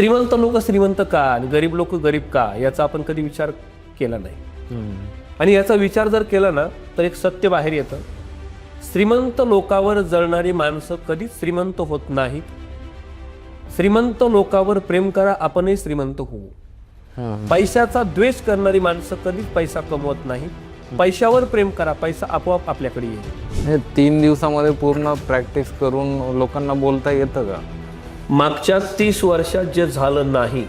श्रीमंत लोक श्रीमंत का आणि गरीब लोक गरीब का याचा आपण कधी विचार केला नाही. आणि याचा विचार जर केला ना तर एक सत्य बाहेर येतं. श्रीमंत लोकांवर जळणारी माणसं कधीच श्रीमंत होत नाहीत. श्रीमंत लोकांवर प्रेम करा, आपणही श्रीमंत होऊ. पैशाचा द्वेष करणारी माणसं कधीच पैसा कमवत नाहीत. पैशावर प्रेम करा, पैसा आपोआप आपल्याकडे येईल. हे 3 दिवसामध्ये पूर्ण प्रॅक्टिस करून लोकांना बोलता येतं का? मागच्या 30 वर्षात जे झालं नाही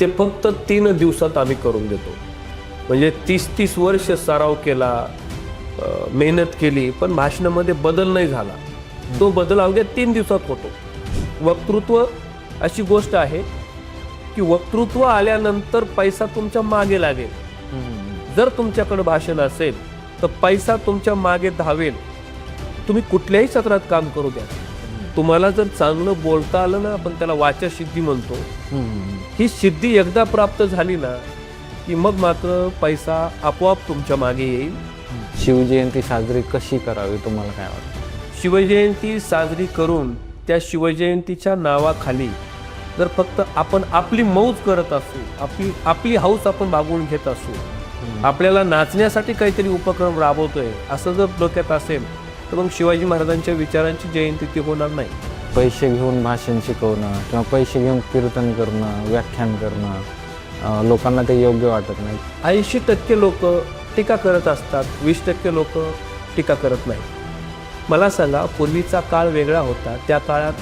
ते फक्त 3 दिवसात आम्ही करून देतो. म्हणजे 30 वर्ष सराव केला, मेहनत केली, पण भाषणामध्ये बदल नाही झाला. तो बदल अवघ्या 3 दिवसात होतो. वक्तृत्व अशी गोष्ट आहे की वक्तृत्व आल्यानंतर पैसा तुमच्या मागे लागेल. जर तुमच्याकडे भाषण असेल तर पैसा तुमच्या मागे धावेल. तुम्ही कुठल्याही सत्रात काम करू द्या, तुम्हाला जर चांगलं बोलता आलं ना, आपण त्याला वाचा सिद्धी म्हणतो, ही सिद्धी एकदा प्राप्त झाली ना की मग मात्र पैसा आपोआप तुमच्या मागे येईल. शिवजयंती साजरी कशी करावी तुम्हाला काय वाटतं? शिवजयंती साजरी करून त्या शिवजयंतीच्या नावाखाली जर फक्त आपण आपली मौज करत असू, आपली हौस आपण भागवून घेत असू, आपल्याला नाचण्यासाठी काहीतरी उपक्रम राबवतोय असं जर डोक्यात असेल तर मग शिवाजी महाराजांच्या विचारांची जयंती ती होणार नाही. पैसे घेऊन भाषण शिकवणं किंवा पैसे घेऊन कीर्तन करणं, व्याख्यान करणं लोकांना ते योग्य वाटत नाही. 80% लोक टीका करत असतात, 20% लोक टीका करत नाही. मला सांगा, पूर्वीचा काळ वेगळा होता. त्या काळात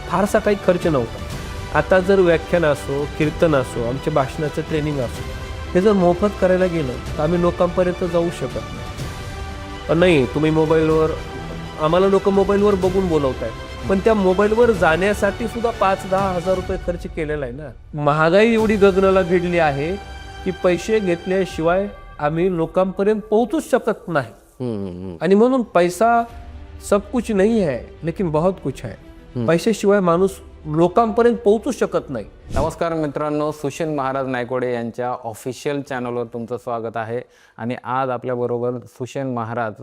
फारसा काही खर्च नव्हता. आता जर व्याख्यान असो, कीर्तन असो, आमच्या भाषणाचं ट्रेनिंग असो, हे जर मोफत करायला गेलं तर आम्ही लोकांपर्यंत जाऊ शकत नाही. नाही, तुम्ही मोबाईलवर, आम्हाला लोक मोबाईलवर बघून बोलवताय, पण त्या मोबाईलवर जाण्यासाठी सुद्धा 5-10 हजार रुपये खर्च केलेला आहे ना. महागाई एवढी गगनाला भिडली आहे की पैसे घेतल्याशिवाय आम्ही लोकांपर्यंत पोहोचूच शकत नाही. आणि म्हणून पैसा सब कुछ नहीं है लेकिन बहुत कुछ है. पैशाशिवाय माणूस लोकांपर्यंत पोहोचू शकत नाही. नमस्कार मित्रांनो, सुशील महाराज नायकोडे यांच्या ऑफिशियल चॅनलवर तुमचं स्वागत आहे. आणि आज आपल्याबरोबर सुशील महाराज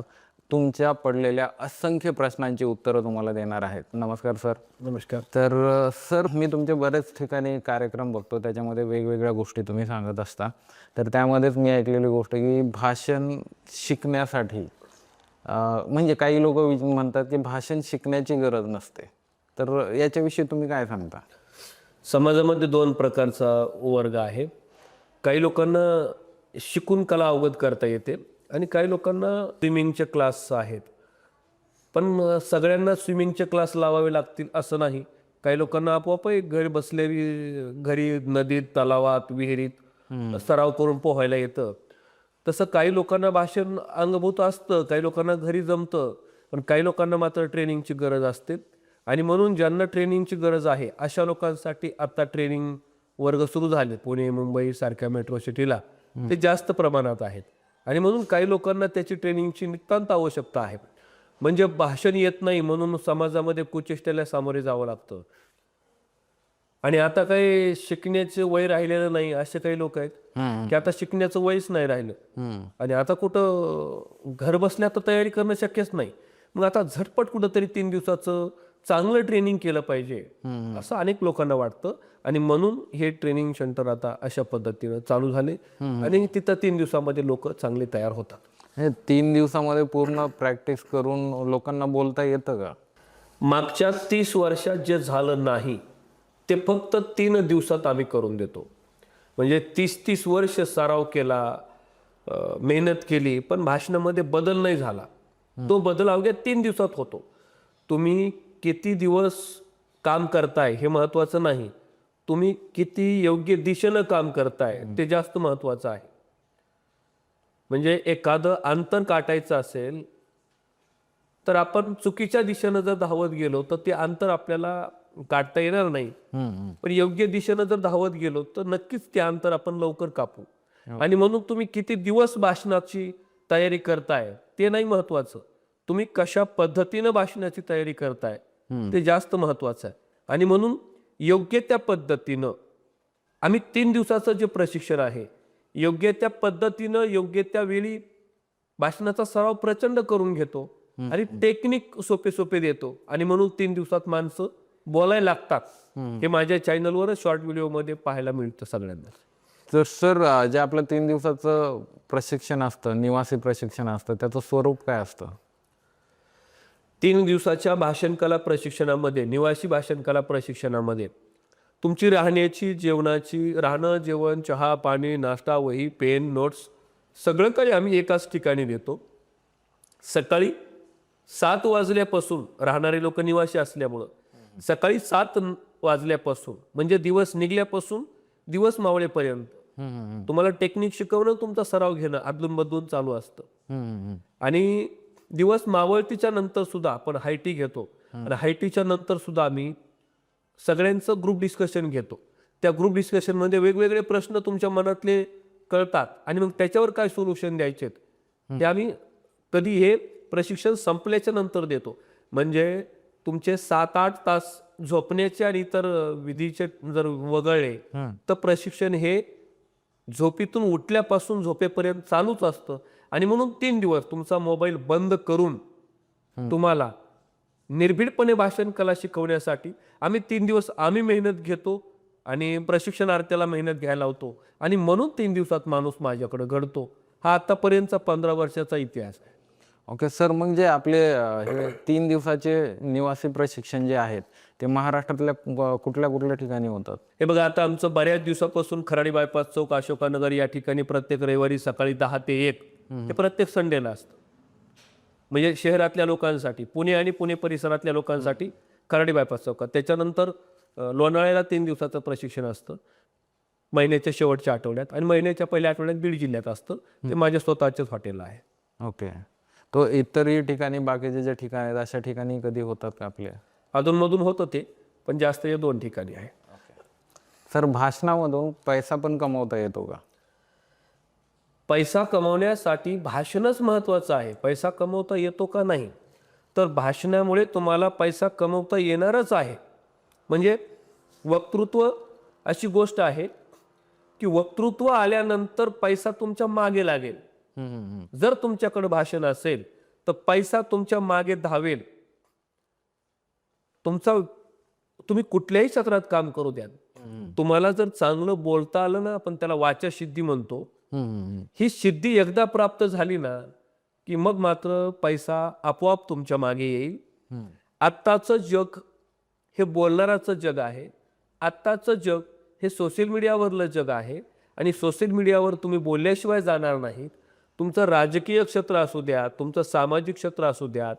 तुमच्या पडलेल्या असंख्य प्रश्नांची उत्तरं तुम्हाला देणार आहेत. नमस्कार सर. नमस्कार. तर सर, मी तुमचे बरेच ठिकाणी कार्यक्रम बघतो, त्याच्यामध्ये वेगवेगळ्या गोष्टी तुम्ही सांगत असता. तर त्यामध्येच मी ऐकलेली गोष्ट की भाषण शिकण्यासाठी म्हणजे काही लोक म्हणतात की भाषण शिकण्याची गरज नसते. तर याच्याविषयी तुम्ही काय सांगता? समाजामध्ये 2 प्रकारचा वर्ग आहे. काही लोकांना शिकून कला अवगत करता येते आणि काही लोकांना स्विमिंगचे क्लास आहेत. पण सगळ्यांना स्विमिंगचे क्लास लावावे लागतील असं नाही. काही लोकांना आपोआपही घरी बसलेली, घरी नदीत, तलावात, विहिरीत सराव करून पोहायला येतं. तसं काही लोकांना भाषण अंगभूत असतं, काही लोकांना घरी जमतं, पण काही लोकांना मात्र ट्रेनिंगची गरज असते. आणि म्हणून ज्यांना ट्रेनिंगची गरज आहे अशा लोकांसाठी आता ट्रेनिंग वर्ग सुरू झाले. पुणे, मुंबई सारख्या मेट्रो सिटीला ते जास्त प्रमाणात आहेत. आणि म्हणून काही लोकांना त्याची ट्रेनिंगची नितांत आवश्यकता आहे. म्हणजे भाषण येत नाही म्हणून समाजामध्ये कुचेष्टेला सामोरे जावं लागतं. आणि आता काही शिकण्याचं वय राहिलेलं नाही असे काही लोक आहेत की आता शिकण्याचं वयच नाही राहिलं. आणि आता कुठं घर बसल्या तर तयारी करणं शक्यच नाही. मग आता झटपट कुठंतरी 3 दिवसाचं चांगलं ट्रेनिंग केलं पाहिजे असं अनेक लोकांना वाटतं. आणि म्हणून हे ट्रेनिंग सेंटर आता अशा पद्धतीनं चालू झाले आणि तिथं 3 दिवसामध्ये लोक चांगले तयार होतात. हे 3 दिवसामध्ये पूर्ण प्रॅक्टिस करून लोकांना बोलता येतं का? मागच्या 30 वर्षात जे झालं नाही ते फक्त 3 दिवसात आम्ही करून देतो. म्हणजे 30 वर्ष सराव केला, मेहनत केली, पण भाषणामध्ये बदल नाही झाला. तो बदल अवघ्या 3 दिवसात होतो. तुम्ही किती दिवस काम करताय हे महत्त्वाचं नाही, तुम्ही किती योग्य दिशेनं काम करताय ते जास्त महत्त्वाचं आहे. म्हणजे एखादं अंतर काटायचं असेल तर आपण चुकीच्या दिशेनं जर धावत गेलो तर ते अंतर आपल्याला काढता येणार नाही. पण योग्य दिशेनं जर धावत गेलो तर नक्कीच ते अंतर आपण लवकर कापू. आणि म्हणून तुम्ही किती दिवस भाषणाची तयारी करताय ते नाही महत्त्वाचं, तुम्ही कशा पद्धतीनं भाषणाची तयारी करताय ते जास्त महत्त्वाचं आहे. आणि म्हणून योग्य त्या पद्धतीनं आम्ही 3 दिवसाचं जे प्रशिक्षण आहे योग्य त्या पद्धतीनं योग्य त्या वेळी भाषणाचा सराव प्रचंड करून घेतो आणि टेक्निक सोपे देतो. आणि म्हणून 3 दिवसात माणसं बोलायला लागतात हे माझ्या चॅनलवरच शॉर्ट व्हिडिओमध्ये पाहायला मिळतं सगळ्यांना. तर सर जे आपलं 3 दिवसाचं प्रशिक्षण असतं, निवासी प्रशिक्षण असतं, त्याचं स्वरूप काय असतं? 3 दिवसाच्या भाषण कला प्रशिक्षणामध्ये, निवासी भाषण कला प्रशिक्षणामध्ये तुमची राहण्याची, जेवणाची, राहणं, जेवण, चहा, पाणी, नाश्ता, वही, पेन, नोट्स सगळं काही आम्ही एकाच ठिकाणी देतो. सकाळी 7 वाजल्यापासून, राहणारे लोक निवासी असल्यामुळं सकाळी 7 वाजल्यापासून म्हणजे दिवस निघल्यापासून दिवस मावळेपर्यंत तुम्हाला टेक्निक शिकवणं, तुमचा सराव घेणं अदलून बदलून चालू असतं. आणि दिवस मावळतीच्या नंतर सुद्धा आपण हायटी घेतो आणि हायटीच्या नंतर सुद्धा आम्ही सगळ्यांचं ग्रुप डिस्कशन घेतो. त्या ग्रुप डिस्कशनमध्ये वेगवेगळे प्रश्न तुमच्या मनातले कळतात आणि मग त्याच्यावर काय सोल्युशन द्यायचे ते आम्ही कधी हे प्रशिक्षण संपल्याच्या नंतर देतो. म्हणजे तुमचे 7-8 तास झोपण्याचे आणि इतर विधीचे जर वगळले तर प्रशिक्षण हे झोपेतून उठल्यापासून झोपेपर्यंत चालूच असतं. आणि म्हणून 3 दिवस तुमचा मोबाईल बंद करून तुम्हाला निर्भीडपणे भाषण कला शिकवण्यासाठी आम्ही 3 दिवस आम्ही मेहनत घेतो आणि प्रशिक्षणार्थ्याला मेहनत घ्यायला लावतो. आणि म्हणून 3 दिवसात माणूस माझ्याकडे घडतो. हा आतापर्यंतचा 15 वर्षाचा इतिहास आहे. ओके सर, मग जे आपले हे 3 दिवसाचे निवासी प्रशिक्षण जे आहेत ते महाराष्ट्रातल्या कुठल्या कुठल्या ठिकाणी होतात? हे बघा, आता आमचं बऱ्याच दिवसापासून खराडी बायपास चौक, अशोकानगर या ठिकाणी प्रत्येक रविवारी सकाळी 10 ते 1 हे प्रत्येक संडेला असतं. म्हणजे शहरातल्या लोकांसाठी, पुणे आणि पुणे परिसरातल्या लोकांसाठी खराडी बायपास चौकात. त्याच्यानंतर लोणावळ्याला 3 दिवसाचं प्रशिक्षण असतं महिन्याच्या शेवटच्या आठवड्यात, आणि महिन्याच्या पहिल्या आठवड्यात बीड जिल्ह्यात असतं. ते माझ्या स्वतःच्याच हॉटेल आहे. ओके. तो इतरही ठिकाणी, बाकीचे जे ठिकाण आहेत अशा ठिकाणी कधी होतात का आपले? अधूनमधून होतं ते, पण जास्त या 2 ठिकाणी आहे. सर, भाषणामधून पैसा पण कमवता येतो का? पैसा कमवण्यासाठी भाषणच महत्त्वाचं आहे. पैसा कमवता येतो का नाही, तर भाषणामुळे तुम्हाला पैसा कमवता येणारच आहे. म्हणजे वक्तृत्व अशी गोष्ट आहे की वक्तृत्व आल्यानंतर पैसा तुमच्या मागे लागेल. जर तुमच्याकडे भाषण असेल तर पैसा तुमच्या मागे धावेल. तुम्ही कुठल्याही क्षेत्रात काम करू द्या, तुम्हाला जर चांगलं बोलता आलं ना, आपण त्याला वाचा सिद्धी म्हणतो, ही सिद्धी एकदा प्राप्त झाली ना की मग मात्र पैसा आपोआप तुमच्या मागे येईल. आत्ताचं जग हे बोलणाराचं जग आहे. आत्ताचं जग हे सोशल मीडियावरलं जग आहे आणि सोशल मीडियावर तुम्ही बोलल्याशिवाय जाणार नाहीत. तुमचं राजकीय क्षेत्र असू द्या, तुमचं सामाजिक क्षेत्र असू द्यात,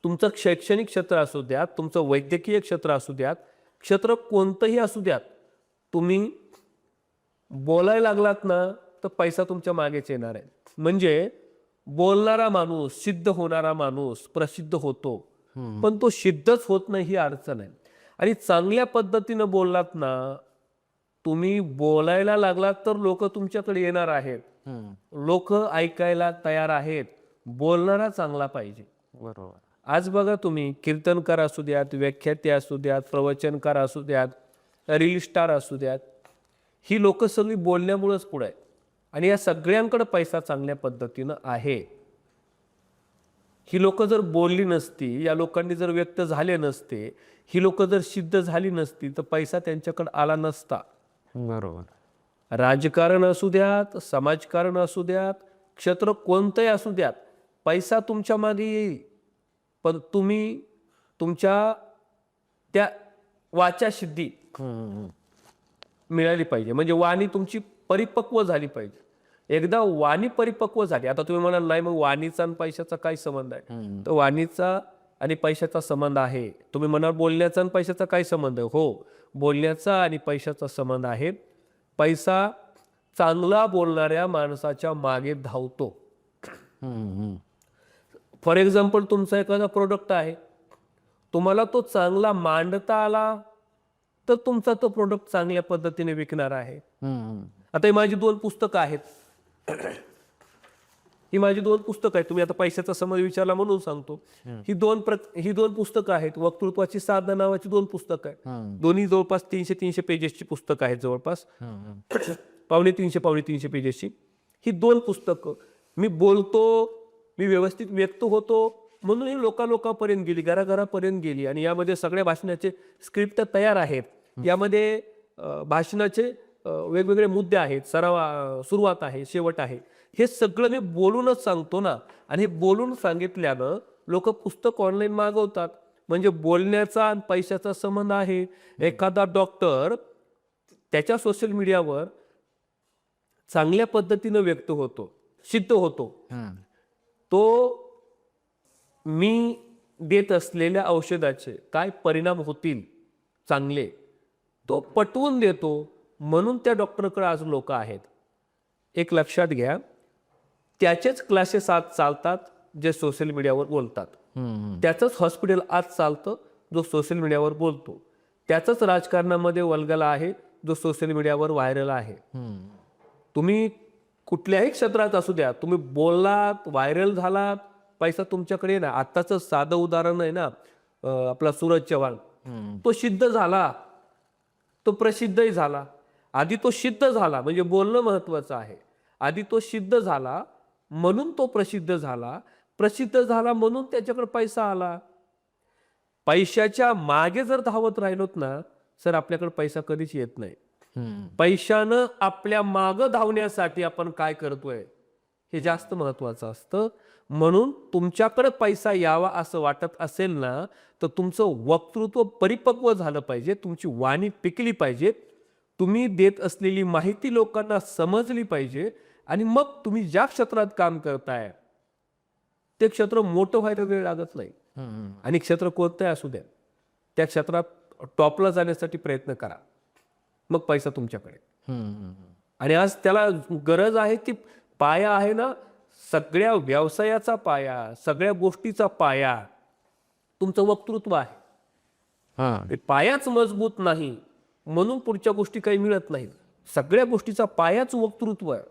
तुमचं शैक्षणिक क्षेत्र असू द्यात, तुमचं वैद्यकीय क्षेत्र असू द्यात, क्षेत्र कोणतंही असू द्यात, तुम्ही बोलायला लागलात ना तर पैसा तुमच्या मागेच येणार आहे. म्हणजे बोलणारा माणूस, सिद्ध होणारा माणूस प्रसिद्ध होतो, पण तो सिद्धच होत नाही ही अडचण आहे. आणि चांगल्या पद्धतीनं बोललात ना, तुम्ही बोलायला लागलात तर लोक तुमच्याकडे येणार आहेत. लोक ऐकायला तयार आहेत. बोलणारा चांगला पाहिजे. बरोबर. आज बघा, तुम्ही कीर्तनकार असू द्यात, व्याख्याते असू द्यात, प्रवचनकार असू द्यात, रील स्टार असू द्यात, ही लोक सगळी बोलण्यामुळेच पुढे आहेत. आणि या सगळ्यांकडे पैसा चांगल्या पद्धतीनं आहे. ही लोक जर बोलली नसती, या लोकांनी जर व्यक्त झाले नसते, ही लोक जर सिद्ध झाली नसती तर पैसा त्यांच्याकडे आला नसता. बरोबर. राजकारण असू द्यात, समाजकारण असू द्यात, क्षेत्र कोणतंही असू द्यात, पैसा तुमच्या मागे येईल. पण तुम्ही तुमच्या त्या वाचा सिद्धी मिळाली पाहिजे. म्हणजे वाणी तुमची परिपक्व झाली पाहिजे. एकदा वाणी परिपक्व झाली, आता तुम्ही म्हणाल नाही मग वाणीचा आणि पैशाचा काय संबंध आहे, तर वाणीचा आणि पैशाचा संबंध आहे. तुम्ही म्हणाल बोलण्याचा आणि पैशाचा काय संबंध आहे, हो, बोलण्याचा आणि पैशाचा संबंध आहे. पैसा चांगला बोलणाऱ्या माणसाच्या मागे धावतो. फॉर एक्झाम्पल, तुमचा एखादा प्रोडक्ट आहे, तुम्हाला तो चांगला मांडता आला तर तुमचा तो प्रोडक्ट चांगल्या पद्धतीने विकणार आहे. आता ही माझी 2 पुस्तकं आहेत. ही माझी 2 पुस्तकं आहेत. तुम्ही आता पैशाचा समज विचारला म्हणून सांगतो. ही दोन पुस्तकं आहेत. वक्तृत्वाची साधना नावाची 2 पुस्तकं आहेत. दोन्ही जवळपास 300 पेजेसची पुस्तकं आहेत. जवळपास 350 पेजेसची ही 2 पुस्तकं. मी बोलतो, मी व्यवस्थित व्यक्त होतो, म्हणून ही लोकांपर्यंत गेली, घराघरापर्यंत गेली. आणि यामध्ये सगळ्या भाषणाचे स्क्रिप्ट तयार आहेत. यामध्ये भाषणाचे वेगवेगळे मुद्दे आहेत, सुरुवात आहे, शेवट आहे. हे सगळं मी बोलूनच सांगतो ना. आणि हे बोलून सांगितल्यानं लोक पुस्तक ऑनलाईन मागवतात. म्हणजे बोलण्याचा आणि पैशाचा संबंध आहे. एखादा डॉक्टर त्याच्या सोशल मीडियावर चांगल्या पद्धतीनं व्यक्त होतो, सिद्ध होतो. तो मी देत असलेल्या औषधाचे काय परिणाम होतील चांगले, तो पटवून देतो. म्हणून त्या डॉक्टरकडे आज लोक आहेत. एक लक्षात घ्या, त्याचेच क्लासेस आज चालतात जे सोशल मीडियावर बोलतात. त्याचंच हॉस्पिटल आज चालतं जो सोशल मीडियावर बोलतो. त्याचंच राजकारणामध्ये वल्गला आहे जो सोशल मीडियावर व्हायरल आहे. तुम्ही कुठल्याही क्षेत्रात असू द्या, तुम्ही बोललात, व्हायरल झालात, पैसा तुमच्याकडे ना. आत्ताचं साधं उदाहरण आहे ना, आपला सूरज चव्हाण. तो सिद्ध झाला, तो प्रसिद्धही झाला. आधी तो सिद्ध झाला, म्हणजे बोलणं महत्वाचं आहे. आधी तो सिद्ध झाला म्हणून तो प्रसिद्ध झाला. प्रसिद्ध झाला म्हणून त्याच्याकडे पैसा आला. पैशाच्या मागे जर धावत राहिलोत ना सर, आपल्याकडे पैसा कधीच येत नाही. पैशानं आपल्या मागं धावण्यासाठी आपण काय करतोय हे जास्त महत्वाचं असतं. म्हणून तुमच्याकडे पैसा यावा असं वाटत असेल ना, तर तुमचं वक्तृत्व परिपक्व झालं पाहिजे, तुमची वाणी पिकली पाहिजे, तुम्ही देत असलेली माहिती लोकांना समजली पाहिजे. आणि मग तुम्ही ज्या क्षेत्रात काम करताय ते क्षेत्र मोठं व्हायला वेळ लागत नाही. आणि क्षेत्र कोणतंही असू द्या, त्या क्षेत्रात टॉपला जाण्यासाठी प्रयत्न करा, मग पैसा तुमच्याकडे. आणि आज त्याला गरज आहे ती पाया आहे ना, सगळ्या व्यवसायाचा पाया, सगळ्या गोष्टीचा पाया तुमचं वक्तृत्व आहे. पायाच मजबूत नाही म्हणून पुढच्या गोष्टी काही मिळत नाहीत. सगळ्या गोष्टीचा पायाच वक्तृत्व आहे.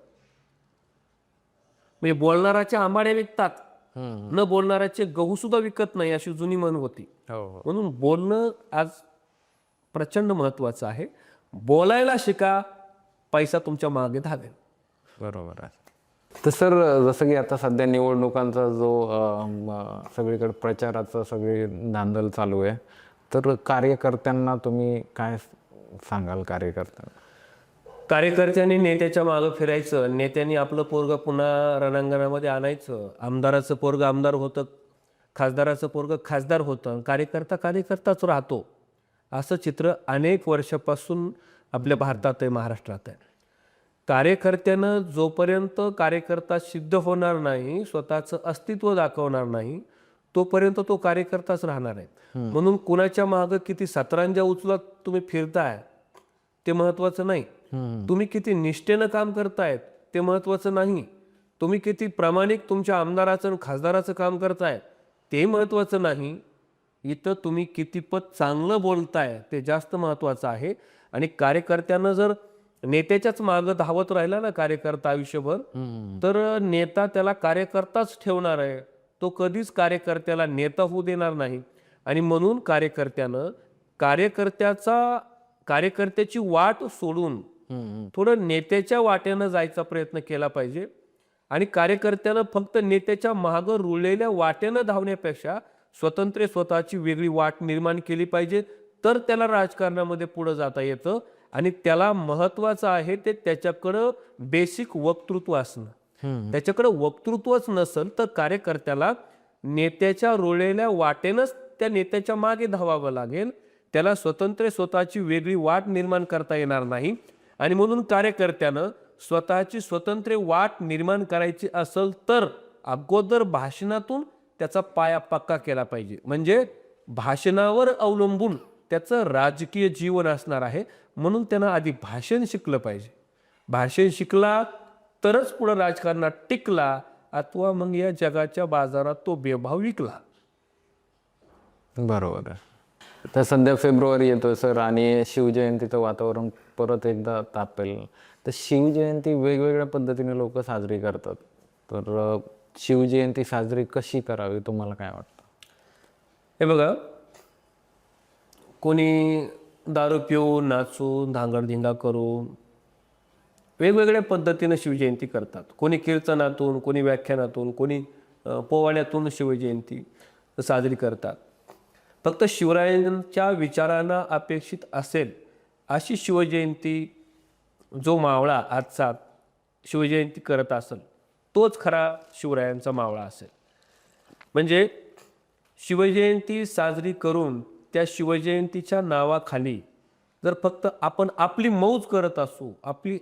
म्हणजे बोलणाराच्या आंबाड्या विकतात, न बोलणाऱ्याचे गहू सुद्धा विकत नाही, अशी जुनी म्हण होती. म्हणून बोलणं आज प्रचंड महत्वाचं आहे. बोलायला शिका, पैसा तुमच्या मागे धावेल. बरोबर आहे. तर सर, जसं की आता सध्या निवडणुकांचा जो सगळीकडे प्रचाराचं सगळी धांदल चालू आहे, तर कार्यकर्त्यांना तुम्ही काय सांगाल? कार्यकर्त्यांनी नेत्याच्या मागं फिरायचं. नेत्यांनी आपलं पोरगं पुन्हा रणांगणामध्ये आणायचं. आमदाराचं पोरगं आमदार होतं, खासदाराचं पोरगं खासदार होतं, कार्यकर्ताच राहतो. असं चित्र अनेक वर्षापासून आपल्या भारतात आहे, महाराष्ट्रात आहे. कार्यकर्त्यानं जोपर्यंत कार्यकर्ता सिद्ध होणार नाही, स्वतःचं अस्तित्व दाखवणार नाही, तोपर्यंत तो कार्यकर्ताच राहणार आहे. म्हणून कुणाच्या मागं किती सतरांजा उचलत तुम्ही फिरताय ते महत्वाचं नाही. तुम्ही किती निष्ठेनं काम करतायत ते महत्वाचं नाही. तुम्ही किती प्रामाणिक तुमच्या आमदाराचं आणि खासदाराचं काम करताय ते महत्वाचं नाही. इथं तुम्ही कितीपत चांगलं बोलताय ते जास्त महत्वाचं आहे. आणि कार्यकर्त्यांना जर नेत्याच्याच मागं धावत राहिला ना कार्यकर्ता आयुष्यभर, तर नेता त्याला कार्यकर्ताच ठेवणार आहे. तो कधीच कार्यकर्त्याला नेता होऊ देणार नाही. आणि म्हणून कार्यकर्त्यानं कार्यकर्त्याची वाट सोडून थोडं नेत्याच्या वाटेनं जायचा प्रयत्न केला पाहिजे. आणि कार्यकर्त्यानं फक्त नेत्याच्या मागं रुळलेल्या वाटेनं धावण्यापेक्षा स्वतंत्र स्वतःची वेगळी वाट निर्माण केली पाहिजे. तर त्याला राजकारणामध्ये पुढे जाता येतं. आणि त्याला महत्वाचं आहे ते त्याच्याकडं बेसिक वक्तृत्व असणं. त्याच्याकडं वक्तृत्वच नसेल तर कार्यकर्त्याला नेत्याच्या रुळलेल्या वाटेनंच त्या नेत्याच्या मागे धावावं लागेल. त्याला स्वतंत्र स्वतःची वेगळी वाट निर्माण करता येणार नाही. आणि म्हणून कार्यकर्त्यानं स्वतःची स्वतंत्र वाट निर्माण करायची असेल तर अगोदर भाषणातून त्याचा पाया पक्का केला पाहिजे. म्हणजे भाषणावर अवलंबून त्याचं राजकीय जीवन असणार आहे. म्हणून त्यानं आधी भाषण शिकलं पाहिजे. भाषण शिकला तरच पुढे राजकारणात टिकला, अथवा मग या जगाच्या बाजारात तो बेभाव विकला. बरोबर आहे. तर सध्या फेब्रुवारी येतोय सर, आणि शिवजयंतीचं वातावरण परत एकदा तापेल. तर शिवजयंती वेगवेगळ्या पद्धतीने लोक साजरी करतात. तर शिवजयंती साजरी कशी करावी तुम्हाला काय वाटतं? हे बघा, कोणी दारू पिऊन, नाचून, धांगडधिंगा करून वेगवेगळ्या पद्धतीनं शिवजयंती करतात. कोणी कीर्तनातून, कोणी व्याख्यानातून, कोणी पोवाड्यातून शिवजयंती. साजरी करतात. फक्त शिवरायांच्या विचारांना अपेक्षित असेल अशी शिवजयंती जो मावळा आजचा शिवजयंती करत असेल तोच खरा शिवरायांचा मावळा असेल. म्हणजे शिवजयंती साजरी करून त्या शिवजयंतीच्या नावाखाली जर फक्त आपण आपली मौज करत असू,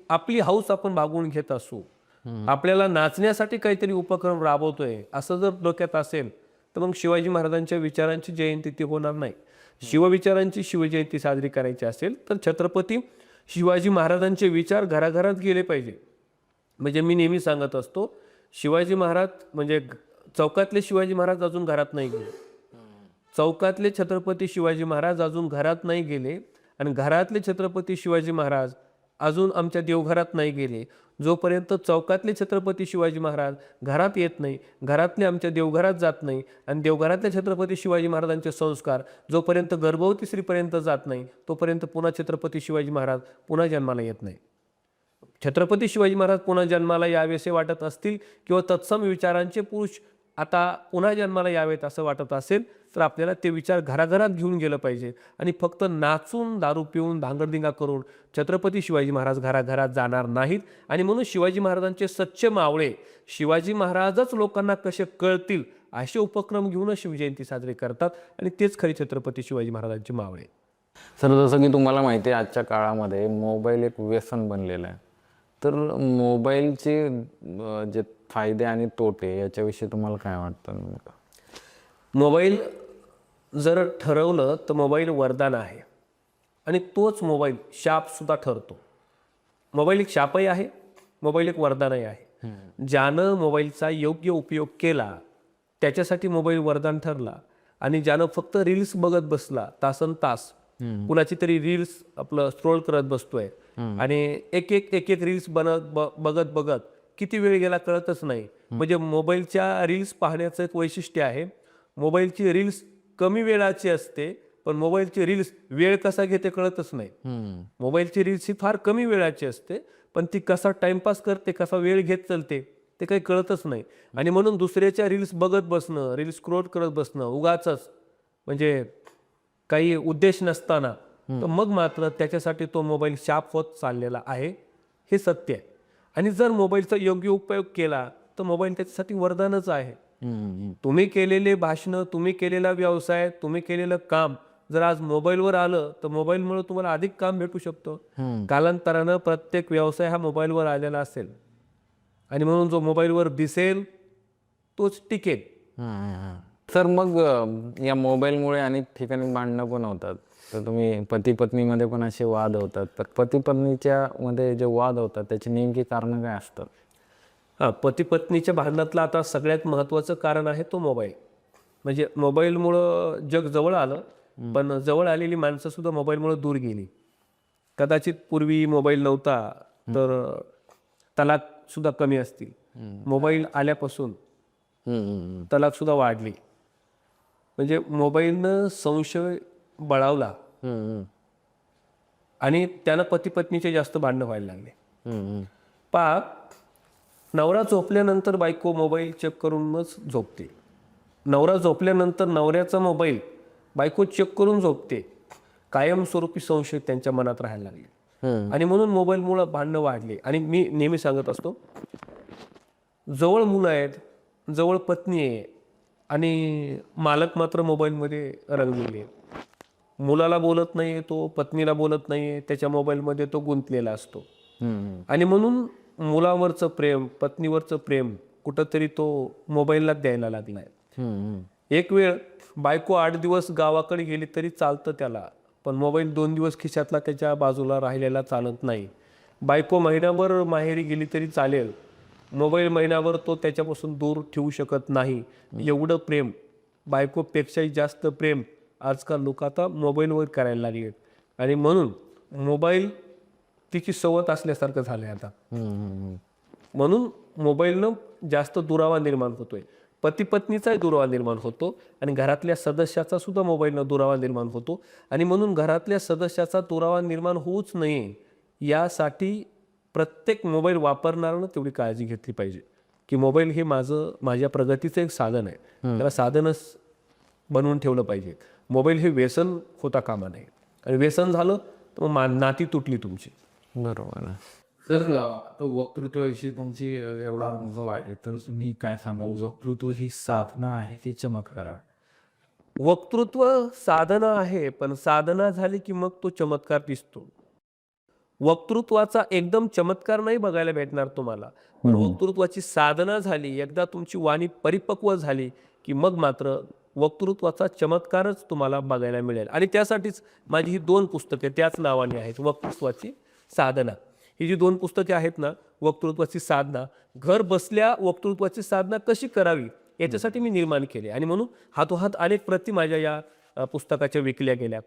आपली हौस आपण भागवून घेत असू, आपल्याला नाचण्यासाठी काहीतरी उपक्रम राबवतोय असं जर डोक्यात असेल तर मग शिवाजी महाराजांच्या विचारांची जयंती ती होणार नाही. शिवविचारांची शिवजयंती साजरी करायची असेल तर छत्रपती शिवाजी महाराजांचे विचार घराघरात गेले पाहिजे. म्हणजे मी नेहमी सांगत असतो, शिवाजी महाराज म्हणजे चौकातले शिवाजी महाराज अजून घरात नाही गेले, चौकातले छत्रपती शिवाजी महाराज अजून घरात नाही गेले आणि घरातले छत्रपती शिवाजी महाराज अजून आमच्या देवघरात नाही गेले. जोपर्यंत चौकातले छत्रपती शिवाजी महाराज घरात येत नाही, घरातले आमच्या देवघरात जात नाही आणि देवघरातले छत्रपती शिवाजी महाराजांचे संस्कार जोपर्यंत गर्भवती स्त्रीपर्यंत जात नाही तोपर्यंत पुन्हा छत्रपती शिवाजी महाराज पुन्हा जन्माला येत नाही. छत्रपती शिवाजी महाराज पुन्हा जन्माला यावेसे वाटत असतील किंवा तत्सम विचारांचे पुरुष आता पुन्हा जन्माला यावेत असं वाटत असेल तर आपल्याला ते विचार घराघरात घेऊन गेलं पाहिजे आणि फक्त नाचून दारू पिऊन धांगडधिंगा करून छत्रपती शिवाजी महाराज घराघरात जाणार नाहीत. आणि म्हणून शिवाजी महाराजांचे सच्चे मावळे शिवाजी महाराजच लोकांना कसे कळतील असे उपक्रम घेऊनच शिवजयंती साजरी करतात आणि तेच खरी छत्रपती शिवाजी महाराजांचे मावळे. सर, जसं की तुम्हाला माहिती आहे आजच्या काळामध्ये मोबाईल एक व्यसन बनलेलं आहे, तर मोबाईलचे जे फायदे आणि तोटे याच्याविषयी तुम्हाला काय वाटतं? मोबाईल जर ठरवलं तर मोबाईल वरदान आहे आणि तोच मोबाईल शापसुद्धा ठरतो. मोबाईल एक शापही आहे, मोबाईल एक वरदानही आहे. ज्यानं मोबाईलचा योग्य उपयोग केला त्याच्यासाठी मोबाईल वरदान ठरला आणि ज्यानं फक्त रील्स बघत बसला तासन तास, कुणाची तरी रील्स आपलं स्क्रोल करत बसतोय आणि एक एक रील्स बघत बघत किती वेळ गेला कळतच नाही. म्हणजे मोबाईलच्या रील्स पाहण्याचं एक वैशिष्ट्य आहे, मोबाईलची रील्स कमी वेळाची असते पण मोबाईलची रील्स वेळ कसा घेते कळतच नाही. मोबाईलची रील्स ही फार कमी वेळाची असते पण ती कसा टाइमपास करते, कसा वेळ घेत चालते ते काही कळतच नाही. आणि म्हणून दुसऱ्याच्या रील्स बघत बसणं, रील्स स्क्रोल करत बसणं उगाचच, म्हणजे काही उद्देश नसताना, तर मग मात्र त्याच्यासाठी तो मोबाईल शाप होत चाललेला आहे, हे सत्य आहे. आणि जर मोबाईलचा योग्य उपयोग केला तर मोबाईल त्याच्यासाठी वरदानच आहे. तुम्ही केलेले भाषणं, तुम्ही केलेला व्यवसाय, तुम्ही केलेलं काम जर आज मोबाईलवर आलं तर मोबाईलमुळे तुम्हाला अधिक काम भेटू शकतं. कालांतरानं प्रत्येक व्यवसाय हा मोबाईलवर आलेला असेल आणि म्हणून जो मोबाईलवर दिसेल तोच टिकेल. सर, मग या मोबाईलमुळे अनेक ठिकाणी भांडणं पण होतात, तर तुम्ही पती पत्नीमध्ये पण असे वाद होतात, तर पती पत्नीच्या मध्ये जे वाद होतात त्याची नेमकी कारणं काय असतात? पती पत्नीच्या भांडणातलं आता सगळ्यात महत्त्वाचं कारण आहे तो मोबाईल. म्हणजे मोबाईलमुळं जग जवळ आलं पण जवळ आलेली माणसं सुद्धा मोबाईलमुळे दूर गेली. कदाचित पूर्वी मोबाईल नव्हता तर तलाक सुद्धा कमी असतील, मोबाईल आल्यापासून तलाक सुद्धा वाढली. म्हणजे मोबाईलनं संशय बळावला आणि त्यानं पती पत्नीचे जास्त भांडणं व्हायला लागले. नवरा झोपल्यानंतर बायको मोबाईल चेक करूनच झोपते, नवरा झोपल्यानंतर नवऱ्याचा मोबाईल बायको चेक करून झोपते. कायमस्वरूपी संशय त्यांच्या मनात राहायला लागले आणि म्हणून मोबाईलमुळे भांडणं वाढली. आणि मी नेहमी सांगत असतो, जवळ मुलं आहेत, जवळ पत्नी आहे आणि मालक मात्र मोबाईलमध्ये रंगलेले. मुलाला बोलत नाही, तो पत्नीला बोलत नाही, त्याच्या मोबाईलमध्ये तो गुंतलेला असतो. आणि म्हणून मुलावरचं प्रेम, पत्नीवरचं प्रेम कुठंतरी तो मोबाईलला द्यायला लागलाय. एक वेळ बायको 8 दिवस गावाकडे गेली तरी चालतं त्याला, पण मोबाईल 2 दिवस खिशातला त्याच्या बाजूला राहिलेला चालत नाही. बायको महिनाभर माहेरी गेली तरी चालेल, मोबाईल महिनाभर तो त्याच्यापासून दूर ठेवू शकत नाही. एवढं प्रेम, बायकोपेक्षाही जास्त प्रेम आजकाल लोक आता मोबाईलवर करायला लागले. आणि म्हणून मोबाईल तिची सवत असल्यासारखं झालं आहे आता. म्हणून मोबाईलनं जास्त दुरावा निर्माण होतोय, पती पत्नीचाही दुरावा निर्माण होतो आणि घरातल्या सदस्याचा सुद्धा मोबाईलनं दुरावा निर्माण होतो. आणि म्हणून घरातल्या सदस्याचा दुरावा निर्माण होऊच नये यासाठी प्रत्येक मोबाईल वापरणाऱ्यानं तेवढी काळजी घेतली पाहिजे की मोबाईल हे माझ्या प्रगतीचं एक साधन आहे, त्याला साधनच बनवून ठेवलं पाहिजे. मोबाईल हे व्यसन होता कामा नये, आणि व्यसन झालं तर मग नाती तुटली तुमची. बरोबर आहे. सर आता वक्तृत्वाविषयी तुमची एवढा अनुभव आहे, तर तुम्ही काय सांगाल? वक्तृत्व ही साधना आहे ती चमत्कार आहे? वक्तृत्व साधना आहे, पण साधना झाली की मग तो चमत्कार दिसतो. वक्तृत्वाचा एकदम चमत्कार नाही बघायला भेटणार तुम्हाला, पण वक्तृत्वाची साधना झाली, एकदा तुमची वाणी परिपक्व झाली की मग मात्र वक्तृत्वाचा चमत्कारच तुम्हाला बघायला मिळेल. आणि त्यासाठीच माझी ही 2 पुस्तके त्याच नावाने आहेत, वक्तृत्वाची साधना. ही जी 2 पुस्तके आहेत ना, वक्तृत्वाची साधना, घर बसल्या वक्तृत्वाची साधना कशी करावी याच्यासाठी मी निर्माण केले, आणि म्हणून हातोहात अनेक प्रती माझ्या या पुस्तकाच्या विकल्या गेल्या.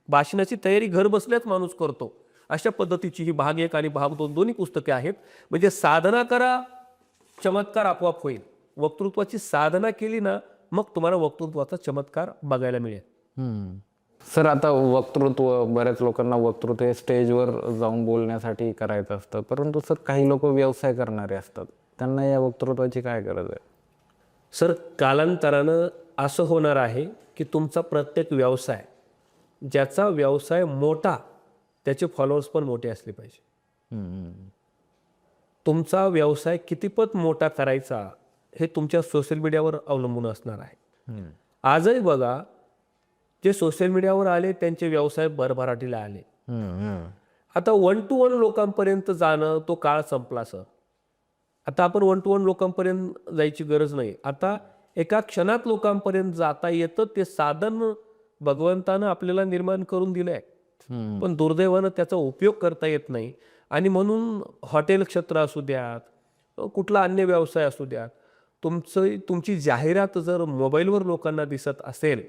भाषणाची तयारी घर बसल्याच माणूस करतो, अशा पद्धतीची ही भाग 1 आणि भाग 2 दोन्ही पुस्तके आहेत. म्हणजे साधना करा, चमत्कार आपोआप होईल. वक्तृत्वाची साधना केली ना, मग तुम्हाला वक्तृत्वाचा चमत्कार बघायला मिळेल. सर, आता वक्तृत्व, बऱ्याच लोकांना वक्तृत्व हे स्टेजवर जाऊन बोलण्यासाठी करायचं असतं, परंतु सर काही लोक व्यवसाय करणारे असतात, त्यांना या वक्तृत्वाची काय गरज आहे? सर, कालांतरानं असं होणार आहे की तुमचा प्रत्येक व्यवसाय, ज्याचा व्यवसाय मोठा, त्याचे फॉलोअर्स पण मोठे असले पाहिजे. तुमचा व्यवसाय कितीपत मोठा करायचा हे तुमच्या सोशल मीडियावर अवलंबून असणार आहे. आजही बघा, जे सोशल मीडियावर आले त्यांचे व्यवसाय भरभराटीला आले. आता 1 to 1 लोकांपर्यंत जाणं तो काळ संपला सर. आता आपण 1 to 1 लोकांपर्यंत जायची गरज नाही. आता एका क्षणात लोकांपर्यंत जाता येतं, ते साधन भगवंतानं आपल्याला निर्माण करून दिलं आहे, पण दुर्दैवानं त्याचा उपयोग करता येत नाही. आणि म्हणून हॉटेल क्षेत्र असू द्यात, कुठला अन्य व्यवसाय असू द्यात, तुमची जाहिरात जर मोबाईलवर लोकांना दिसत असेल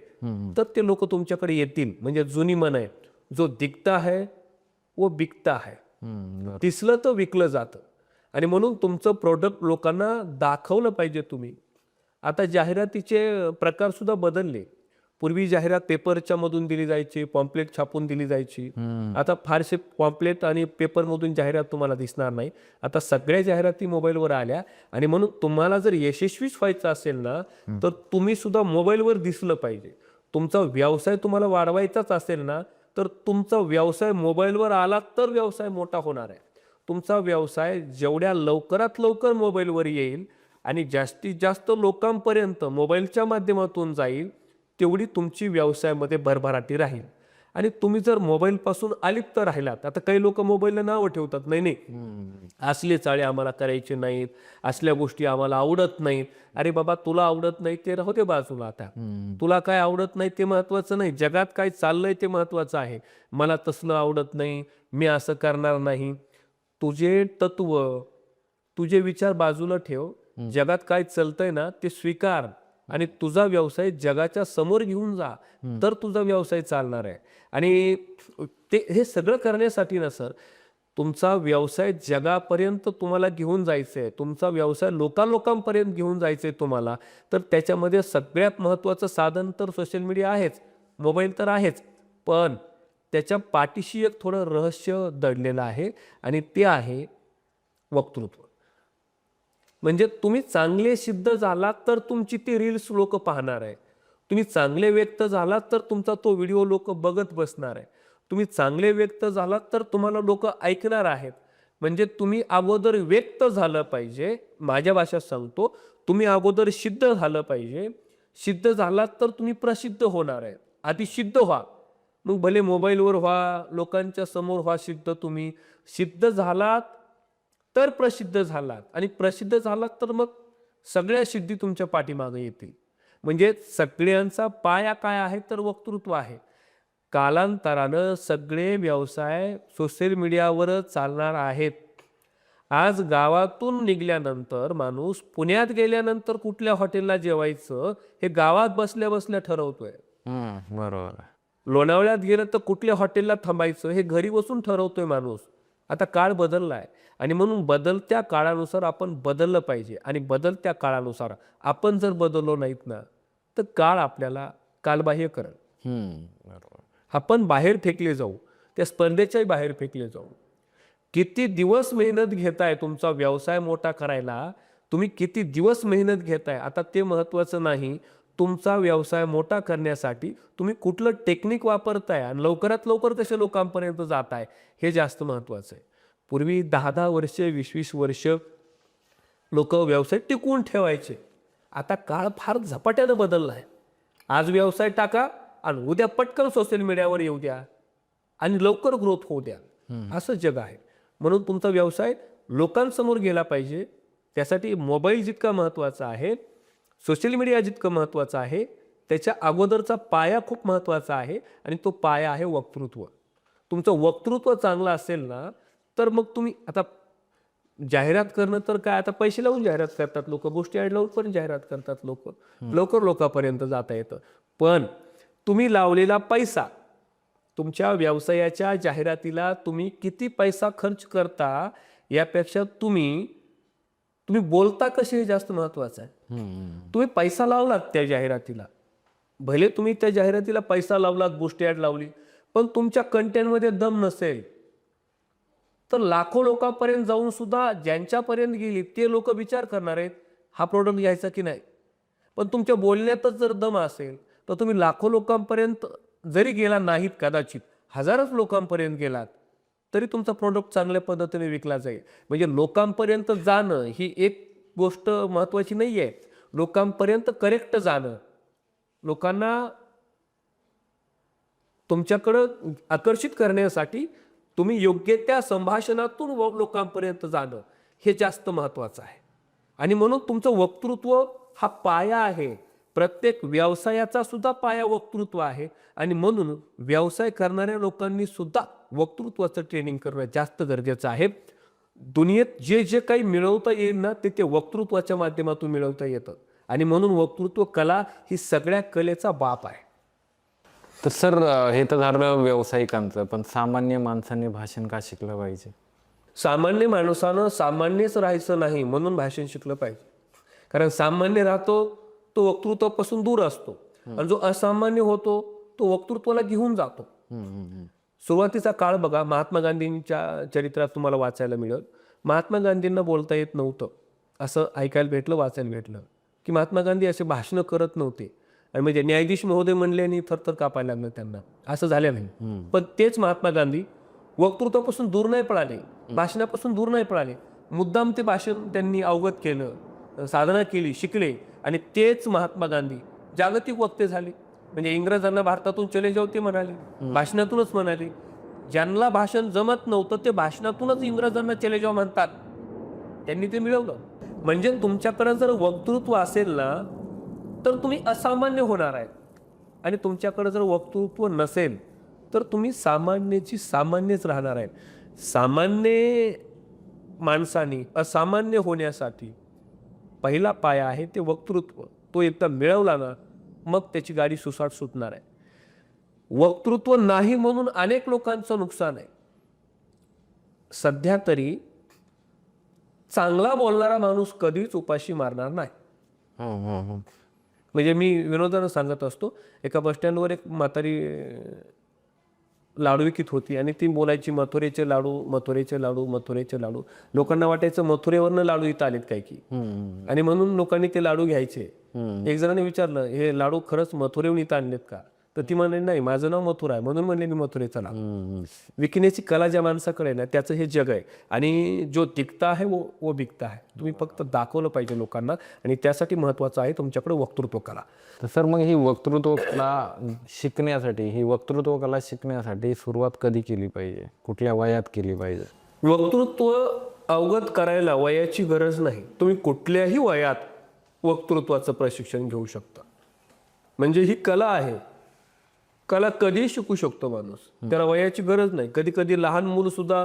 तर ते लोक तुमच्याकडे येतील. म्हणजे जुनी म्हण आहे, जो दिखता है वो बिकता है. दिसलं तर विकलं जातं. आणि म्हणून तुमचं प्रोडक्ट लोकांना दाखवलं पाहिजे तुम्ही. आता जाहिरातीचे प्रकार सुद्धा बदलले. पूर्वी जाहिरात पेपरच्या मधून दिली जायची, पॉम्पलेट छापून दिली जायची. आता फारसे पॉम्पलेट आणि पेपरमधून जाहिरात तुम्हाला दिसणार नाही. आता सगळ्या जाहिराती मोबाईलवर आल्या, आणि म्हणून तुम्हाला जर यशस्वीच व्हायचं असेल ना, तर तुम्ही सुद्धा मोबाईलवर दिसलं पाहिजे. तुमचा व्यवसाय तुम्हाला वाढवायचाच असेल ना, तर तुमचा व्यवसाय मोबाईलवर आला तर व्यवसाय मोठा होणार आहे. तुमचा व्यवसाय जेवढ्या लवकरात लवकर मोबाईलवर येईल आणि जास्तीत जास्त लोकांपर्यंत मोबाईलच्या माध्यमातून जाईल, तेवढी तुमची व्यवसायामध्ये भरभराटी राहील. आणि तुम्ही जर मोबाईलपासून अलिप्त राहिलात, आता काही लोक मोबाईलला नावं ठेवतात, नाही असले चाळे आम्हाला करायचे नाहीत, असल्या गोष्टी आम्हाला आवडत नाहीत. अरे बाबा, तुला आवडत नाही ते राहू दे बाजूला. आता तुला काय आवडत नाही ते महत्वाचं नाही, जगात काय चाललंय ते महत्वाचं आहे. मला तसलं आवडत नाही, मी असं करणार नाही. तुझे तत्व, तुझे विचार बाजूला ठेव. जगात काय चालतंय ना ते स्वीकार, आणि तुझा व्यवसाय जगाच्या समोर घेऊन जा, तर तुझा व्यवसाय चालणार आहे. आणि हे सगळं करण्यासाठी ना सर, तुमचा व्यवसाय जगापर्यंत तुम्हाला घेऊन जायचं आहे, तुमचा व्यवसाय लोकांपर्यंत घेऊन जायचं आहे तुम्हाला, तर त्याच्यामध्ये सगळ्यात महत्त्वाचं साधन तर सोशल मीडिया आहेच, मोबाईल तर आहेच, पण त्याच्या पाठीशी एक थोडं रहस्य दडलेलं आहे, आणि ते आहे वक्तृत्व. म्हणजे तुम्ही चांगले सिद्ध झालात तर तुमची ती रील्स लोक पाहणार आहे. तुम्ही चांगले व्यक्त झालात तर तुमचा तो व्हिडिओ लोक बघत बसणार आहे. तुम्ही चांगले व्यक्त झालात तर तुम्हाला लोक ऐकणार आहेत. म्हणजे तुम्ही अगोदर व्यक्त झालं पाहिजे. माझ्या भाषेत सांगतो, तुम्ही अगोदर सिद्ध झालं पाहिजे. सिद्ध झालात तर तुम्ही प्रसिद्ध होणार आहे. आधी सिद्ध व्हा, मग भले मोबाईलवर व्हा, लोकांच्या समोर व्हा सिद्ध. तुम्ही सिद्ध झालात तर प्रसिद्ध झालात, आणि प्रसिद्ध झालात तर मग सगळ्या सिद्धी तुमच्या पाठीमागे येतील. म्हणजे सगळ्यांचा पाया काय आहे तर वक्तृत्व आहे. कालांतरानं सगळे व्यवसाय सोशल मीडियावरच चालणार आहेत. आज गावातून निघाल्यानंतर माणूस पुण्यात गेल्यानंतर कुठल्या हॉटेलला जेवायचं हे गावात बसल्या बसल्या ठरवतोय. बरोबर आहे. लोणावळ्यात गेलं तर कुठल्या हॉटेलला थांबायचं हे घरी बसून ठरवतोय माणूस. आता काळ बदलला आहे, आणि म्हणून बदलत्या काळानुसार आपण बदललं पाहिजे. आणि बदलत्या काळानुसार आपण जर बदललो नाहीत ना, तर काळ आपल्याला कालबाह्य करेल. बरोबर. आपण बाहेर फेकले जाऊ, त्या स्पर्धेच्याही बाहेर फेकले जाऊ. किती दिवस मेहनत घेताय तुमचा व्यवसाय मोठा करायला, तुम्ही किती दिवस मेहनत घेताय आता ते महत्त्वाचं नाही. तुमचा व्यवसाय मोठा करण्यासाठी तुम्ही कुठलं टेक्निक वापरताय आणि लवकरात लवकर कशा लोकांपर्यंत जाताय हे जास्त महत्त्वाचं आहे. पूर्वी 10-10 वर्ष 20-20 वर्ष लोक व्यवसाय टिकवून ठेवायचे. आता काळ फार झपाट्यानं बदलला आहे. आज व्यवसाय टाका आणि उद्या पटकन सोशल मीडियावर येऊ द्या आणि लवकर ग्रोथ होऊ द्या, असं जग आहे. म्हणून तुमचा व्यवसाय लोकांसमोर गेला पाहिजे. त्यासाठी मोबाईल जितका महत्त्वाचा आहे, सोशल मीडिया जितकं महत्त्वाचं आहे, त्याच्या अगोदरचा पाया खूप महत्त्वाचा आहे आणि तो पाया आहे वक्तृत्व. तुमचं वक्तृत्व चांगलं असेल ना तर मग तुम्ही आता जाहिरात करणं तर काय, आता पैसे लावून जाहिरात करतात लोक, गोष्टी ॲड लावून पण जाहिरात करतात लोक, लवकर लोकांपर्यंत जाता येतं. पण तुम्ही लावलेला पैसा, तुमच्या व्यवसायाच्या जाहिरातीला तुम्ही किती पैसा खर्च करता यापेक्षा तुम्ही बोलता कसे हे जास्त महत्त्वाचं आहे. तुम्ही पैसा लावलात त्या जाहिरातीला, भले तुम्ही त्या जाहिरातीला पैसा लावलात, गोष्टी ॲड लावली, पण तुमच्या कंटेंटमध्ये दम नसेल तर लाखो लोकांपर्यंत जाऊन सुद्धा ज्यांच्यापर्यंत गेली ते लोक विचार करणार आहेत हा प्रोडक्ट घ्यायचा की नाही. पण तुमच्या बोलण्यातच जर दम असेल तर तुम्ही लाखो लोकांपर्यंत जरी गेला नाहीत, कदाचित हजारोच लोकांपर्यंत गेलात तरी तुमचा प्रोडक्ट चांगल्या पद्धतीने विकला जाईल. म्हणजे लोकांपर्यंत जाणं ही एक गोष्ट महत्त्वाची नाही आहे. लोकांपर्यंत करेक्ट जाणं, लोकांना तुमच्याकडं आकर्षित करण्यासाठी तुम्ही योग्य त्या संभाषणातून लोकांपर्यंत जाणं हे जास्त महत्त्वाचं आहे. आणि म्हणून तुमचं वक्तृत्व हा पाया आहे. प्रत्येक व्यवसायाचा सुद्धा पाया वक्तृत्व आहे आणि म्हणून व्यवसाय करणाऱ्या लोकांनी सुद्धा वक्तृत्वाचं ट्रेनिंग करणं जास्त गरजेचं आहे. दुनियेत जे जे काही मिळवता येईल ना ते वक्तृत्वाच्या माध्यमातून मिळवता येतं आणि म्हणून वक्तृत्व कला ही सगळ्या कलेचा बाप आहे. तर सर, हे तर झालं व्यावसायिकांचं, पण सामान्य माणसाने भाषण का शिकलं पाहिजे? सामान्य माणसानं सामान्यच राहायचं नाही म्हणून भाषण शिकलं पाहिजे. कारण सामान्य राहतो तो वक्तृत्वापासून दूर असतो आणि जो असामान्य होतो तो वक्तृत्वाला घेऊन जातो. सुरुवातीचा काळ बघा, महात्मा गांधींच्या चरित्रात तुम्हाला वाचायला मिळेल. महात्मा गांधींना बोलता येत नव्हतं असं ऐकायला भेटलं, वाचायला भेटलं की महात्मा गांधी असे भाषणं करत नव्हते आणि म्हणजे न्यायाधीश महोदय म्हणले आणि थरथर कापायला लागलं त्यांना, असं झालं नाही. पण तेच महात्मा गांधी वक्तृत्वापासून दूर नाही पळाले, भाषणापासून दूर नाही पळाले. मुद्दाम ते भाषण त्यांनी अवगत केलं, साधना केली, शिकले आणि तेच महात्मा गांधी जागतिक वक्ते झाले. म्हणजे इंग्रजांना भारतातून चले जाऊ ते म्हणाले, भाषणातूनच म्हणाले. ज्यांना भाषण जमत नव्हतं ते भाषणातूनच इंग्रजांना चले जाऊ म्हणतात. त्यांनी ते मिळवलं. म्हणजे तुमच्याकडे जर वक्तृत्व असेल ना तर तुम्ही असामान्य होणार आहे आणि तुमच्याकडे जर वक्तृत्व नसेल तर तुम्ही सामान्याची सामान्यच राहणार आहे. सामान्य माणसाने असामान्य होण्यासाठी पहिला पाया आहे ते वक्तृत्व. तो एकदा मिळवला ना मग त्याची गाडी सुसाट सुटणार आहे. वक्तृत्व नाही म्हणून अनेक लोकांचं नुकसान आहे. सध्या तरी चांगला बोलणारा माणूस कधीच उपाशी मारणार नाही. म्हणजे मी विनोदानं सांगत असतो, एका बसस्टँडवर एक म्हातारी लाडू विकत होती आणि ती बोलायची मथुरेचे लाडू, मथुरेचे लाडू, मथुरेचे लाडू. लोकांना वाटायचं मथुरेवरनं लाडू इथं आलेत काय की, आणि म्हणून लोकांनी ते लाडू घ्यायचे. एक जणांनी विचारलं, हे लाडू खरंच मथुरेहून इथं आणलेत का? तर ती म्हणली नाही, माझं नाव मथुरा आहे म्हणून म्हणले मी मथुरेचा लाडू. विकण्याची कला ज्या माणसाकडे ना त्याचं हे जग आहे आणि जो दिखता है वो बिकता है. तुम्ही फक्त दाखवलं पाहिजे लोकांना आणि त्यासाठी महत्त्वाचं आहे तुमच्याकडे वक्तृत्व कला. तर सर, मग ही वक्तृत्व कला शिकण्यासाठी सुरुवात कधी केली पाहिजे, कुठल्या वयात केली पाहिजे? वक्तृत्व अवगत करायला वयाची गरज नाही. तुम्ही कुठल्याही वयात वक्तृत्वाचं प्रशिक्षण घेऊ शकता. म्हणजे ही कला आहे. कला कधी शिकू शकतो माणूस, त्याला वयाची गरज नाही. कधी कधी लहान मूल सुद्धा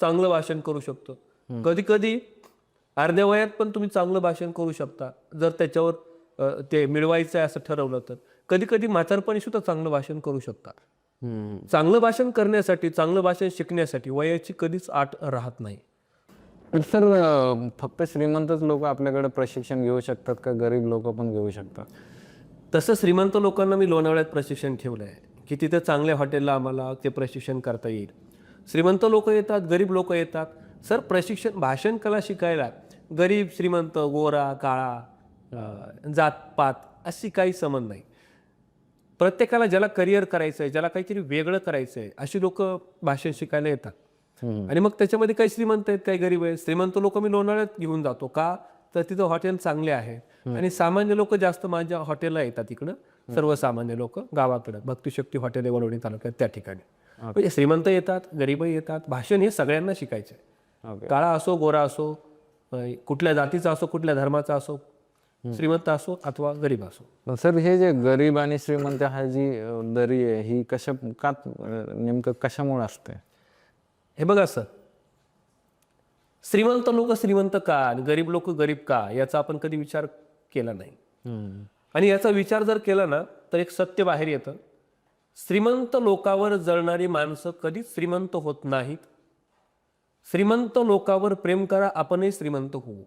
चांगलं भाषण करू शकतं. कधी कधी अर्ध्या वयात पण तुम्ही चांगलं भाषण करू शकता जर त्याच्यावर ते मिळवायचं आहे असं ठरवलं तर. कधी कधी म्हातारपणी सुद्धा चांगलं भाषण करू शकतात. चांगलं भाषण करण्यासाठी, चांगलं भाषण शिकण्यासाठी वयाची कधीच अट राहत नाही. सर, फक्त श्रीमंतच लोक आपल्याकडे प्रशिक्षण घेऊ शकतात का गरीब लोक पण घेऊ शकतात? तसं श्रीमंत लोकांना मी लोणावळ्यात प्रशिक्षण ठेवलं आहे की तिथे चांगल्या हॉटेलला आम्हाला ते प्रशिक्षण करता येईल. श्रीमंत लोक येतात, गरीब लोक येतात. सर, प्रशिक्षण भाषण कला शिकायला गरीब श्रीमंत, गोरा काळा, जातपात अशी काही संबंध नाही. प्रत्येकाला ज्याला करिअर करायचं आहे, ज्याला काहीतरी वेगळं करायचं आहे, अशी लोक भाषण शिकायला येतात. आणि मग त्याच्यामध्ये काही श्रीमंत आहेत, काही गरीब आहेत. श्रीमंत लोक मी लोणावळ्यात घेऊन जातो का, तर तिथं हॉटेल चांगले आहे आणि सामान्य लोक जास्त माझ्या हॉटेलला येतात तिकडं. सर्वसामान्य लोक गावाकडं भक्तिशक्ती हॉटेल आहे वडवणी तालुक्यात, त्या ठिकाणी म्हणजे श्रीमंत येतात, गरीबही येतात. भाषण हे सगळ्यांना शिकायचं आहे. काळा असो, गोरा असो, कुठल्या जातीचा असो, कुठल्या धर्माचा असो, श्रीमंत असो अथवा गरीब असो. सर हे जे गरीब आणि श्रीमंत हा जी दरी आहे ही नेमकं कशामुळे असते? हे बघा सर, श्रीमंत लोक श्रीमंत का आणि गरीब लोक गरीब का याचा आपण कधी विचार केला नाही. आणि याचा विचार जर केला ना तर एक सत्य बाहेर येतं. श्रीमंत लोकांवर जळणारी माणसं कधीच श्रीमंत होत नाहीत. श्रीमंत लोकांवर प्रेम करा, आपणही श्रीमंत होऊ.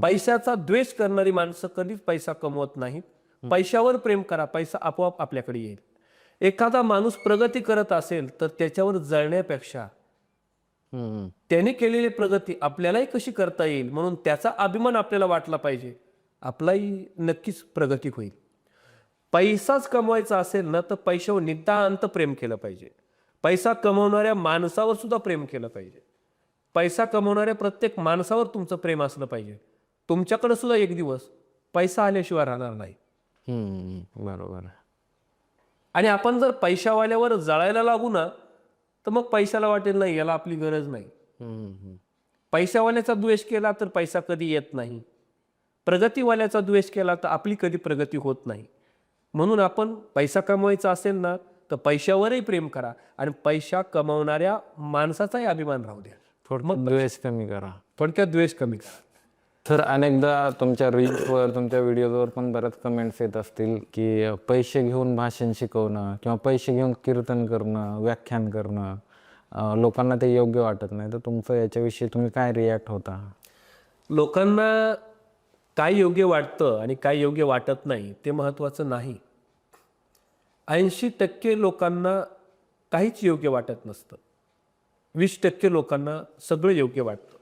पैशाचा द्वेष करणारी माणसं कधीच पैसा कमवत नाहीत. पैशावर प्रेम करा, पैसा आपोआप आपल्याकडे येईल. एखादा माणूस प्रगती करत असेल तर त्याच्यावर जळण्यापेक्षा त्याने केलेली प्रगती आपल्यालाही कशी करता येईल म्हणून त्याचा अभिमान आपल्याला वाटला पाहिजे, आपलाही नक्कीच प्रगती होईल. पैसाच कमवायचा असेल ना तर पैशावर नितांत प्रेम केलं पाहिजे. पैसा कमवणाऱ्या माणसावर सुद्धा प्रेम केलं पाहिजे. पैसा कमवणाऱ्या प्रत्येक माणसावर तुमचं प्रेम असलं पाहिजे. तुमच्याकडे सुद्धा एक दिवस पैसा आल्याशिवाय राहणार नाही. बरोबर. आणि आपण जर पैशावाल्यावर जळायला लागू ना तर मग पैशाला वाटेल नाही याला आपली गरज नाही. पैशावाल्याचा द्वेष केला तर पैसा कधी येत नाही. प्रगतीवाल्याचा द्वेष केला तर आपली कधी प्रगती होत नाही. म्हणून आपण पैसा कमवायचा असेल ना तर पैशावरही प्रेम करा आणि पैसा कमवणाऱ्या माणसाचाही अभिमान राहू द्या. मग द्वेष कमी करा, थोडक्यात द्वेष कमी करा. तर अनेकदा तुमच्या रील्सवर, तुमच्या व्हिडिओजवर पण बऱ्याच कमेंट्स येत असतील की पैसे घेऊन भाषण शिकवणं किंवा पैसे घेऊन कीर्तन करणं, व्याख्यान करणं लोकांना ते योग्य वाटत नाही. तर तुमचं याच्याविषयी तुम्ही काय रिॲक्ट होता? लोकांना काय योग्य वाटतं आणि काय योग्य वाटत नाही ते महत्त्वाचं नाही. 80% लोकांना काहीच योग्य वाटत नसतं. 20% लोकांना सगळं योग्य वाटतं.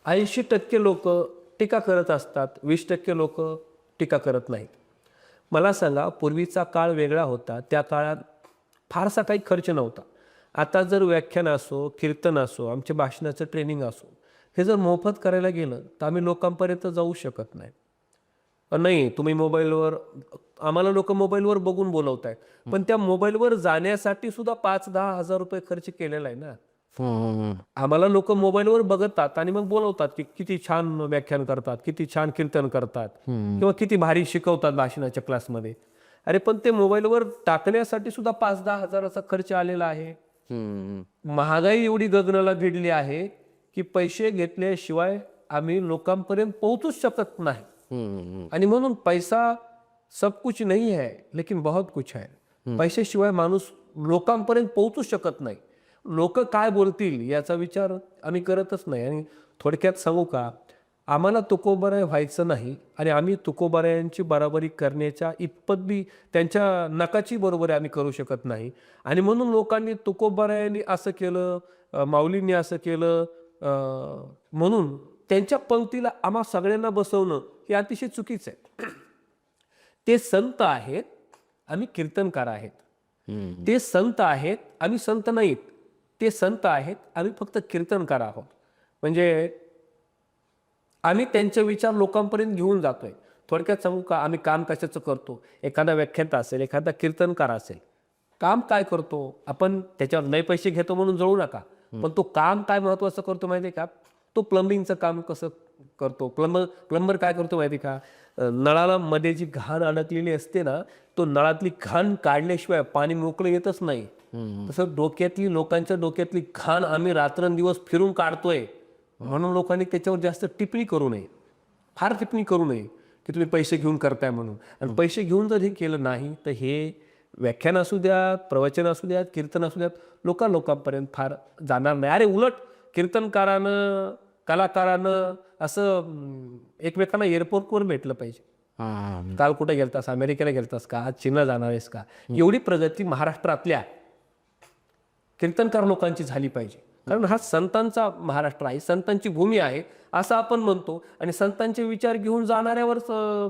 80% लोक टीका करत असतात, 20% लोक टीका करत नाहीत. मला सांगा, पूर्वीचा काळ वेगळा होता. त्या काळात फारसा काही खर्च नव्हता. आता जर व्याख्यान असो, कीर्तन असो, आमच्या भाषणाचं ट्रेनिंग असो, हे जर मोफत करायला गेलं तर आम्ही लोकांपर्यंत जाऊ शकत नाही. नाही, तुम्ही मोबाईलवर, आम्हाला लोक मोबाईलवर बघून बोलवत आहेत, पण त्या मोबाईलवर जाण्यासाठी सुद्धा 5-10 हजार रुपये खर्च केलेला आहे ना. आम्हाला लोक मोबाईलवर बघतात आणि मग बोलवतात की किती छान व्याख्यान करतात, किती छान कीर्तन करतात किंवा किती भारी शिकवतात भाषणाच्या क्लासमध्ये. अरे पण ते मोबाईलवर टाकण्यासाठी सुद्धा 5-10 हजाराचा खर्च आलेला आहे. महागाई एवढी गगनाला भिडली आहे की पैसे घेतल्याशिवाय आम्ही लोकांपर्यंत पोहोचूच शकत नाही. आणि म्हणून पैसा सब कुछ नहीं है लेकिन बहुत कुछ है. पैशाशिवाय माणूस लोकांपर्यंत पोहोचूच शकत नाही. लोक काय बोलतील याचा विचार आम्ही करतच नाही. आणि थोडक्यात सांगू का, आम्हाला तुकोबाराय व्हायचं नाही आणि आम्ही तुकोबारायांची बराबरी करण्याच्या इतपत बी त्यांच्या नकाची बरोबरी आम्ही करू शकत नाही. आणि म्हणून लोकांनी तुकोबारायांनी असं केलं, माऊलींनी असं केलं म्हणून त्यांच्या पंक्तीला आम्हा सगळ्यांना बसवणं हे अतिशय चुकीचं आहे. ते संत आहेत, आम्ही कीर्तनकार आहेत. ते संत आहेत, आम्ही संत नाहीत. ते संत आहेत, आम्ही फक्त कीर्तनकार आहोत. म्हणजे आम्ही त्यांचे विचार लोकांपर्यंत घेऊन जातोय. थोडक्यात सांगू का, आम्ही काम कशाचं करतो? एखादा व्याख्याता असेल, एखादा कीर्तनकार असेल, काम काय करतो आपण? त्याच्यावर लय पैसे घेतो म्हणून जळू नका, पण तो काम काय महत्वाचं करतो माहिती आहे का? तो प्लंबिंगचं काम कसं करतो? प्लंबर काय करतो माहिती का? नळाला मध्ये जी घाण अडकलेली असते ना, तो नळातली घाण काढल्याशिवाय पाणी मोकळं येतच नाही. तसं लोकांच्या डोक्यातली घाण आम्ही रात्रंदिवस फिरून काढतोय. म्हणून लोकांनी त्याच्यावर जास्त टिप्पणी करू नये, फार टिप्पणी करू नये की तुम्ही पैसे घेऊन करताय म्हणून. आणि पैसे घेऊन जर हे केलं नाही तर हे व्याख्यान असू द्यात, प्रवचन असू द्यात, कीर्तन असू द्यात, लोकांपर्यंत फार जाणार नाही. अरे उलट कीर्तनकारानं, कलाकारानं असं एकमेकांना एअरपोर्टवर भेटलं पाहिजे. काल कुठे गेलतास? अमेरिकेला गेलतास का? आज चीनला जाणार आहेस का? एवढी प्रगती महाराष्ट्रातल्या कीर्तनकार लोकांची झाली पाहिजे, कारण हा संतांचा महाराष्ट्र आहे, संतांची भूमी आहे असं आपण म्हणतो आणि संतांचे विचार घेऊन जाणाऱ्यावरच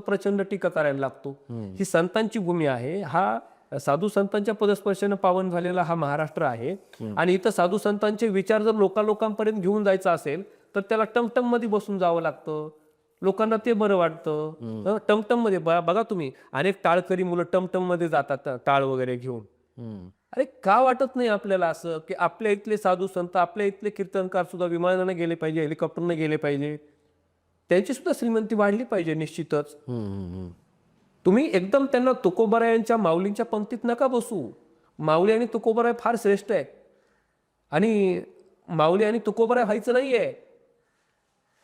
प्रचंड टीका करायला लागतो. ही संतांची भूमी आहे, हा साधू संतांच्या पदस्पर्शाने पावन झालेला हा महाराष्ट्र आहे आणि इथं साधू संतांचे विचार जर लोकांपर्यंत घेऊन जायचं असेल तर त्याला टमटम मध्ये बसून जावं लागतं. लोकांना ते बरं वाटतं. टमटम मध्ये बघा तुम्ही, अनेक टाळकरी मुलं टमटम मध्ये जातात टाळ वगैरे घेऊन. अरे का वाटत नाही आपल्याला असं की आपल्या इथले साधू संत, आपल्या इथले कीर्तनकार सुद्धा विमानाने गेले पाहिजे, हेलिकॉप्टरने गेले पाहिजे, त्यांची सुद्धा श्रीमंती वाढली पाहिजे निश्चितच. तुम्ही एकदम त्यांना तुकोबारायांच्या माऊलींच्या पंक्तीत नका बसू. माऊली आणि तुकोबाराय फार श्रेष्ठ आहे आणि माऊली आणि तुकोबाराय व्हायचं नाहीये,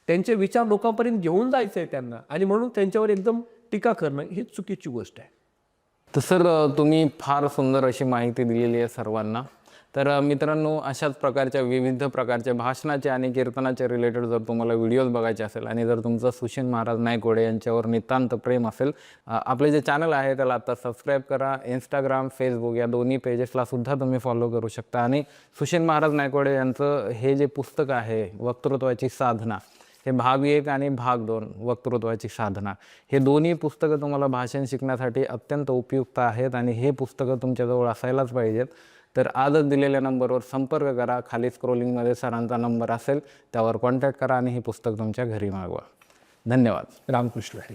त्यांचे विचार लोकांपर्यंत घेऊन जायचंय त्यांना आणि म्हणून त्यांच्यावर एकदम टीका करणं ही चुकीची गोष्ट आहे. तर सर तुम्ही फार सुंदर अशी माहिती दिलेली आहे सर्वांना. तर मित्रांनो, अशाच प्रकारच्या विविध प्रकारच्या भाषणाचे आणि कीर्तनाचे रिलेटेड जर तुम्हाला व्हिडिओज बघायचे असेल आणि जर तुमचं सुशील महाराज नायकवडे यांच्यावर नितांत प्रेम असेल, आपले जे चॅनल आहे त्याला आता सबस्क्राईब करा. इंस्टाग्राम, फेसबुक या दोन्ही पेजेसला सुद्धा तुम्ही फॉलो करू शकता. आणि सुशील महाराज नायकवडे यांचं हे जे पुस्तक आहे वक्तृत्वाची साधना, हे भाग 1 आणि भाग 2 वक्तृत्वाची साधना, हे दोन्ही पुस्तकं तुम्हाला भाषण शिकण्यासाठी अत्यंत उपयुक्त आहेत आणि हे पुस्तकं तुमच्याजवळ असायलाच पाहिजेत. तर आजच दिलेल्या नंबरवर संपर्क करा. खाली स्क्रोलिंगमध्ये सरांचा नंबर असेल, त्यावर कॉन्टॅक्ट करा आणि हे पुस्तक तुमच्या घरी मागवा. धन्यवाद. रामकृष्ण हरी.